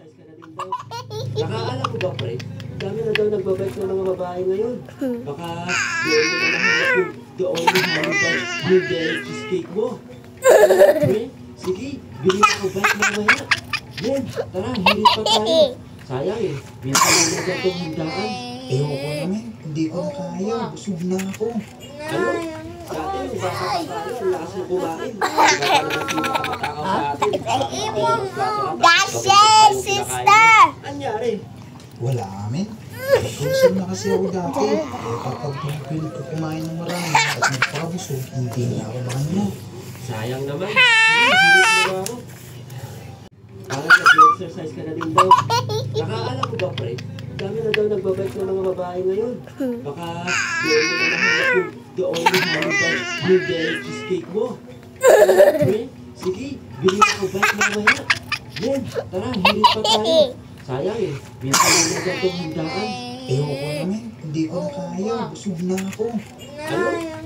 Exercise ka na din daw. Nakaalam mo ba, pre? Dami na daw nagbabike ng mga babae ngayon. Baka doon mo na nahanap yung the only honey bun yung dairy cheesecake mo. Pre, sige, bilhin ako bike mamaya. Yan, tara, hirit pa tayo. Sayang eh, minsan lang na itong handaan. Ewan ko naman, hindi ko na kaya. Busog na ako. Ano? Dati yung bata pa tayo, ang lakas mo kumain. Iba ka naman pinakamatakaw sa atin. Dashes, sister! Anyari? Wala amin. Busog na kasi ako dati. Kapag pilit ko kumain ng marami at nagpabusog, hindi na ako makanya. Sayang naman. Hirit mo ako. Parang nag-exercise ka na din daw. Nakaalam mo ba, pre? Dami na daw nagbabike ng mga babae ngayon. Baka doon mo na nahanap yung the only honey bun yung dairy cheesecake mo. Pre, sige, bilhin ako bike mamaya. Yan, tara, hirit pa tayo. Sayang eh, minsan lang na itong handaan. Ewan ko naman, hindi ko na kaya. Busog na ako. Ano?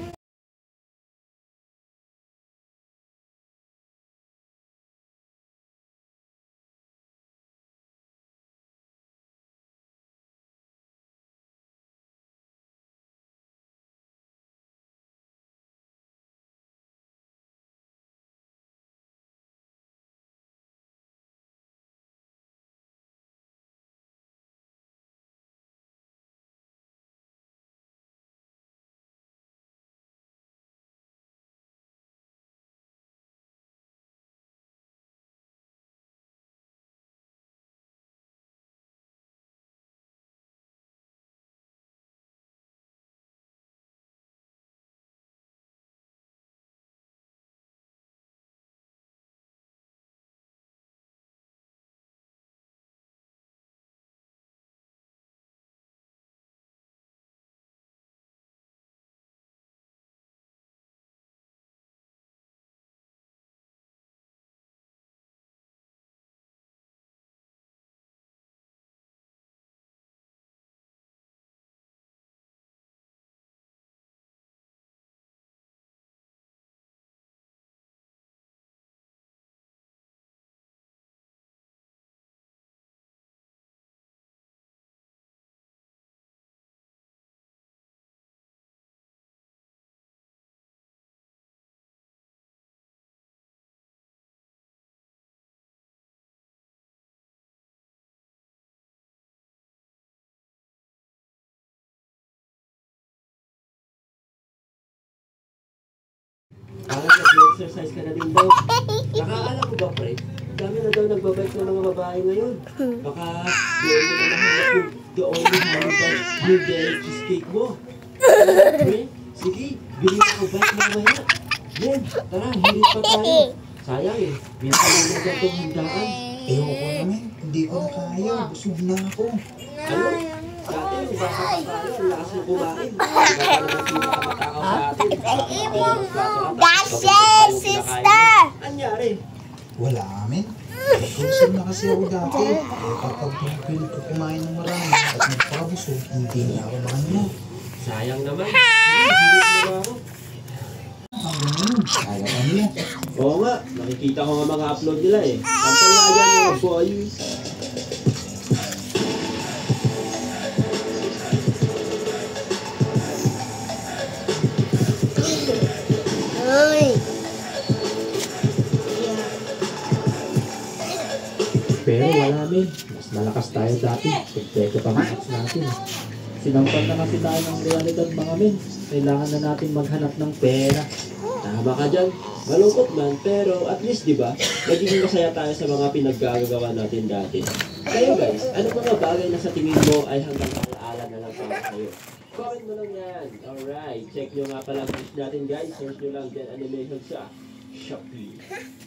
Parang nag-exercise ka na din daw. Nakaalam mo ba, pre? Dami na daw nagbabike ng mga babae ngayon. Baka doon mo na nahanap yung the only honey bun yung dairy cheesecake mo. Pre, sige, bilhin ako bike mamaya. Yan, tara, hirit pa tayo. Sayang eh, minsan lang na itong handaan. Ewan ko naman, hindi ko na kaya. Busog na ako. Ano? Dati yung bata pa tayo, ang lakas mo kumain. Iba ka naman pinakamatakaw sa atin. Dashes, sister! Anyari? Wala amin. Busog na kasi ako dati. Kapag pilit ko kumain ng marami at nagpabusog, hindi na ako makanya. Sayang naman. Hirit mo ako. Ang ganun, kaya ka nila. Oo nga, nakikita ko nga mga upload nila eh. Sample nga yan mga boys. Uy! Pero wala min, mas malakas tayo dati, pagpeko pa mga apps natin. Sinangpan na kasi tayo ng realidad mga min, kailangan na natin maghanap ng pera. Tama ka dyan. Malungkot man, pero at least di ba, nagiging masaya tayo sa mga pinaggagawa natin dati. Kayo guys, ano mga bagay na sa tingin mo ay hanggang alaala na lang para sa'yo? Comment mo lang yan. Alright, check nyo nga pala page natin guys. Search nyo lang din animation sa Shopee.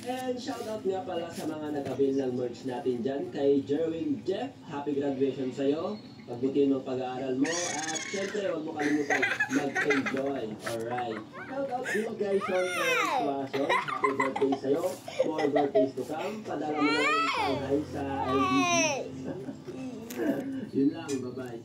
And shoutout nga pala sa mga nag-avail ng merch natin dyan. Kay Jerwin Jeff, happy graduation sa'yo. Pagbutin mo ang pag-aaral mo. At syempre, huwag mo kalimutan mag-enjoy. Alright. Shoutout din guys, Sean Persuasion. Happy birthday sa'yo. More birthdays to come. Padala mo na lang yung Shanghai sa LGG. Yun lang, bye-bye.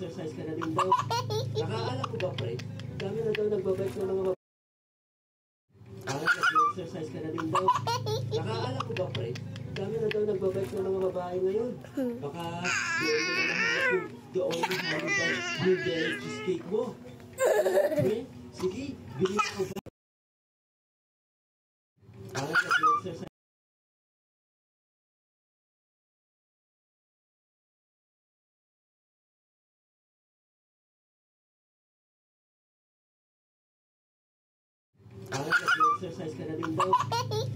nag-exercise ka na din daw. Nakaalam mo ba, pre? Dami na daw nagbabike na mga nag-exercise ka na din daw. Nakaalam mo ba, pre? Dami na daw nagbabike na mga babae ngayon. Baka doon na nahanap yung direct cheesecake mo. Okay? Sige, bilhin ko ba? Nag-exercise. Nag-exercise ka na din daw.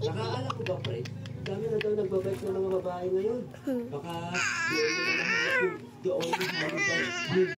Nakaalam mo ba, pre? Dami na daw nagbabike na mga babae ngayon. Baka doon na nahanap yung doon na nahanap yung